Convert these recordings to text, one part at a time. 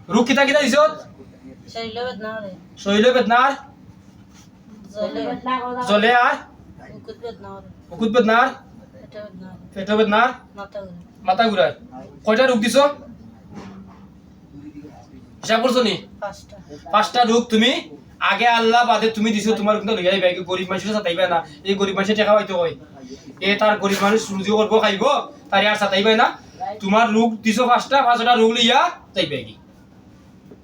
রোগ কিতা কিতা দিছত শরীর বেদনার জলে আর বুকুত বেদনার পেট বেদনার মাথা ঘুরায় কয়টা রোগ দিছো হিসাব করছো নি পাঁচটা রোগ তুমি আগে আল্লাহ বাদে তুমি দিছো তোমার কিন্তু লইয়া যাইবা গরিব মানুষের সাথে না এই গরিব মানুষের টাকা পাইতে হয় এ তার গরিব মানুষ রুজি করবো খাইব তার আর সাথে না তোমার রোগ দিছো পাঁচটা রোগ লইয়া যাইবে কি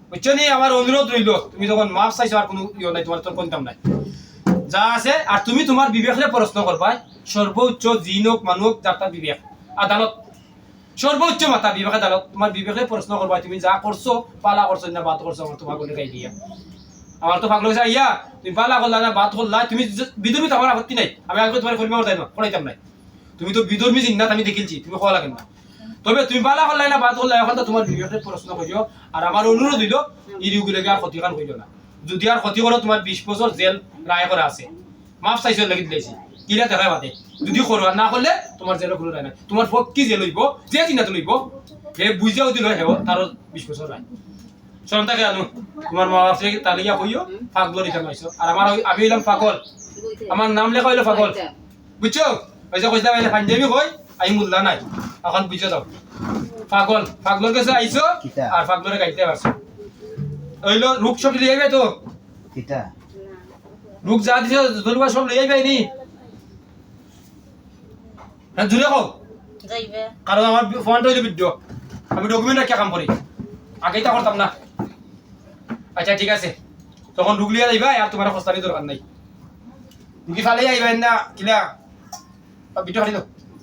বুঝছো নি আমার অনুরোধ রইল তুমি যখন মাফ চাইছো আর কোনো ইয়ে নাই তোমার তোর কোনটাম নাই যা আছে আর তুমি তোমার বিবেকরে প্রশ্ন করবা সর্বোচ্চ জিনক মানুষ যার তার বিবেক আদালত সর্বোচ্চ মাথা বিবেক আদালত তোমার বিবেকরে প্রশ্ন করবা তুমি যা করছো পালা করছো না বাদ করছো আমার তোমার গলে গাই দিয়া আমার তো পাগল হয়েছে ইয়া তুমি পালা করলা না বাদ করলা তুমি বিধর্মী আমার আপত্তি নাই আমি আগে তোমার কর্মী করতাই না করাইতাম নাই তুমি তো বিধর্মী জিন্নাত আমি দেখিলছি তুমি কোয়া লাগেন না তবে তুমি পালা করলাই না বাদ করলা এখন তো তোমার বিবেকরে প্রশ্ন করিও আর আমার অনুরোধ হইল এই রোগীকে আর ক্ষতিকার হইল না যদি আর ক্ষতি করো তোমার 20 বছর জেল রায় করা আছে মাফ চাইছো লাগি দিয়েছি কিলা দেখাই বাদে যদি করো আর না করলে তোমার জেলে কোনো রায় না তোমার ফক কি জেল হইব যে চিন্তা লইব হে বুঝাও দিল হেব তার 20 বছর রায় শরণটাকে আনো তোমার মা বাপ থেকে তালিয়া হইও পাগল রিটা মাইছো আর আমার আমি হইলাম পাগল আমার নাম লেখা হইলো পাগল বুঝছো ওই যে কইলা বাইরে পাঞ্জাবি কই আই মুল্লা নাই এখন বুঝছো দাও পাগলের কাছে আইছো আর পাগলরে গাইতে পারছো হইলো রূপ সব লিয়ে যাবে তো কিটা রূপ যা দিছো দরবার সব লিয়ে যাবে নি হ্যাঁ জুড়ে কও যাইবে কারণ আমার ফোনটা হইলো ভিডিও আমি ডকুমেন্ট রাখিয়া কাম করি আগেই তা করতাম না আচ্ছা ঠিক আছে তখন রুগলিয়া যাইবা আর তোমার খস্তানি দরকার নাই রুগী ফালে যাইবেন না কিলা ভিডিও খালি দাও